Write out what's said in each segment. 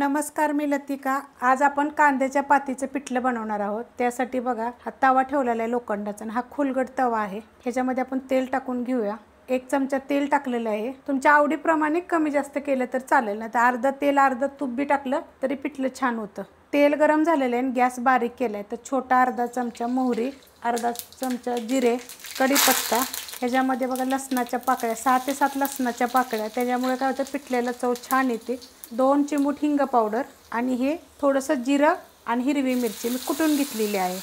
नमस्कार, मी लतिका। आज आपण कांद्याच्या पातीचं पिठलं बनवणार आहोत। त्यासाठी बघा, हा तवा ठेवलेला आहे लोखंडाचा आणि हा खुलगट तवा आहे। ह्याच्यामध्ये आपण तेल टाकून घेऊया। 1 चमचा तेल टाकलेलं आहे। तुमच्या आवडीप्रमाणे कमी जास्त केलं तर चालेल, ना तर अर्धा तेल अर्धा तूप बी टाकलं तरी पिठलं छान होतं। तेल गरम झालेलं आहे आणि गॅस बारीक केलाय। तर छोटा अर्धा चमचा मोहरी, अर्धा चमचा जिरे, कढीपत्ता, ह्याच्यामध्ये बघा लसणाच्या पाकळ्या, 6 ते 7 लसणाच्या पाकळ्या, त्याच्यामुळे काय होतं पिठल्याला चव छान येते। 2 चिमूट हिंग पावडर आणि हे थोडंसं जिरं आणि हिरवी मिरची मी कुटून घेतलेली आहे।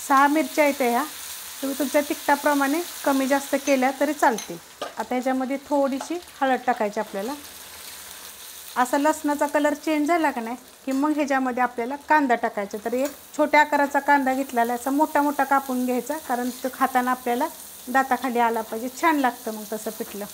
6 मिरच्या आहेत ह्या, तुम्ही तुमच्या तिखटाप्रमाणे कमी जास्त केल्या तरी चालते। आता ह्याच्यामध्ये थोडीशी हळद टाकायची आपल्याला। असा लसणाचा कलर चेंज झाला का नाही की मग ह्याच्यामध्ये आपल्याला कांदा टाकायचा। तर एक छोट्या आकाराचा कांदा घेतलेला, असा मोठा मोठा कापून घ्यायचा, कारण तो खाताना आपल्याला दाताखाली आला पाहिजे, छान लागतं मग तसं पिठलं।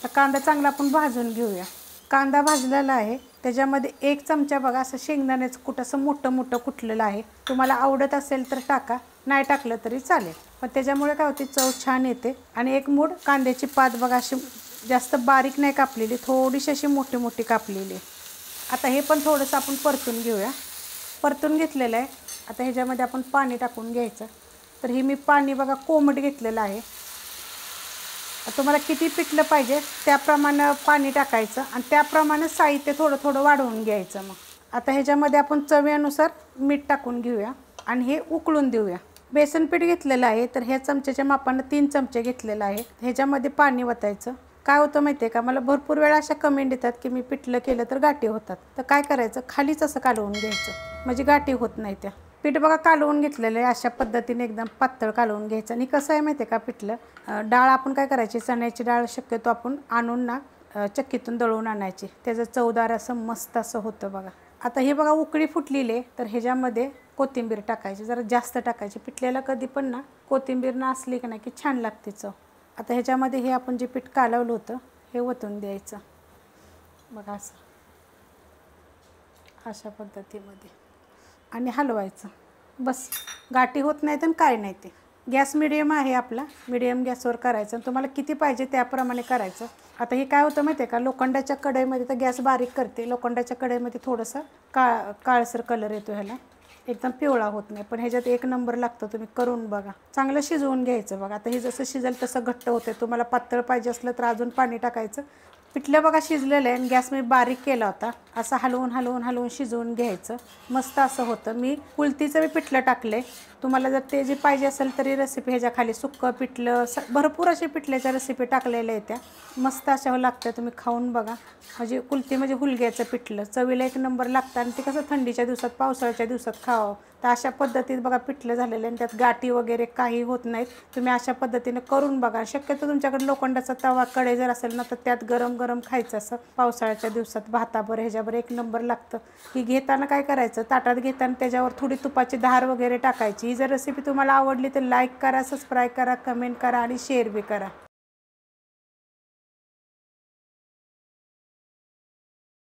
तर कांदा चांगला आपण भाजून घेऊया। कांदा भाजलेला आहे, त्याच्यामध्ये 1 चमचा बघा असं शेंगदाण्याचं कूट असं मोठं मोठं कुटलेलं आहे। तुम्हाला आवडत असेल तर टाका, नाही टाकलं तरी चालेल, पण त्याच्यामुळे काय होते चव छान येते। आणि 1 मूठ कांद्याची पात बघा, अशी जास्त बारीक नाही कापलेली, थोडीशी अशी मोठी मोठी कापलेली। आता हे पण थोडंसं आपण परतून घेऊया। परतून घेतलेलं आहे। आता ह्याच्यामध्ये आपण पाणी टाकून घ्यायचं। तर हे मी पाणी बघा कोमट घेतलेलं आहे। तुम्हाला किती पिठलं पाहिजे त्याप्रमाणे पाणी टाकायचं आणि त्याप्रमाणे साहित्य थोडं थोडं वाढवून घ्यायचं। मग आता ह्याच्यामध्ये आपण चवीनुसार मीठ टाकून घेऊया आणि हे उकळून देऊया। बेसन पीठ घेतलेलं आहे, तर ह्या चमच्याच्या मापाने 3 चमचे घेतलेलं आहे। ह्याच्यामध्ये पाणी वतायचं। काय होतं माहिती आहे का, मला भरपूर वेळा अशा कमेंट येतात की मी पिठलं केलं तर गाठी होतात। तर काय करायचं, खालीच असं कालवून घ्यायचं, म्हणजे गाठी होत नाही त्या। पीठ बघा कालवून घेतलेलं आहे, अशा पद्धतीने एकदम पातळ कालवून घ्यायचं। आणि कसं आहे माहिती आहे का, पिठलं डाळ आपण काय करायची, चण्याची डाळ शक्यतो आपण आणून ना चक्कीतून दळून आणायची, त्याचं चवदार असं मस्त असं होतं बघा। आता हे बघा उकळी फुटलेली आहे, तर ह्याच्यामध्ये कोथिंबीर टाकायची, जरा जास्त टाकायची। पिठल्याला कधी पण ना कोथिंबीर ना असली की नाही की छान लागते चव। आता ह्याच्यामध्ये हे आपण जे पीठ कालवलं होतं हे ओतून द्यायचं बघा, असं अशा पद्धतीमध्ये, आणि हलवायचं। बस, गाठी होत नाही तर काय नाही ते। गॅस मिडियम आहे आपला, मिडियम गॅसवर करायचं, तुम्हाला किती पाहिजे त्याप्रमाणे करायचं। आता हे काय होतं माहिती आहे का, लोखंडाच्या कढईमध्ये तर गॅस बारीक करते, लोखंडाच्या कढईमध्ये थोडंसं काळसर कलर येतो ह्याला, एकदम पिवळा होत नाही, पण ह्याच्यात 1 नंबर लागतं। तुम्ही करून बघा, चांगलं शिजवून घ्यायचं बघा। आता हे जसं शिजेल तसं घट्ट होतं, तुम्हाला पातळ पाहिजे असलं तर अजून पाणी टाकायचं। पिठलं बघा शिजलेलं आहे आणि गॅस मी बारीक केला होता, असं हलवून हलवून हलवून शिजवून घ्यायचं, मस्त असं होतं। मी कुलतीचं बी पिठलं टाकले, तुम्हाला जर ते जे पाहिजे असेल तरी रेसिपी ह्याच्या खाली सुक्कं पिठलं भरपूर असे पिठल्याच्या रेसिपी टाकलेल्या आहेत, त्या मस्त अशा लागतात। तुम्ही खाऊन बघा, म्हणजे कुलती म्हणजे हुलग्याचं पिठलं, चवीला 1 नंबर लागतं। आणि ते कसं थंडीच्या दिवसात पावसाळ्याच्या दिवसात खावं, तर अशा पद्धतीत बघा पिठलं झालेलं आहे, त्यात गाठी वगैरे काही होत नाहीत। तुम्ही अशा पद्धतीने करून बघा। शक्यतो तुमच्याकडे लोखंडाचा तवा कढई जर असेल ना तर त्यात गरम गरम खायचं असं पावसाळ्याच्या दिवसात भाताबर ह्याच्यावर 1 नंबर लागतं। ही घेताना काय करायचं, ताटात घेताना त्याच्यावर थोडी तुपाची धार वगैरे टाकायची। ही जर रेसिपी तुम्हाला आवडली तर लाईक करा, सबस्क्राईब करा, कमेंट करा आणि शेअर बी करा।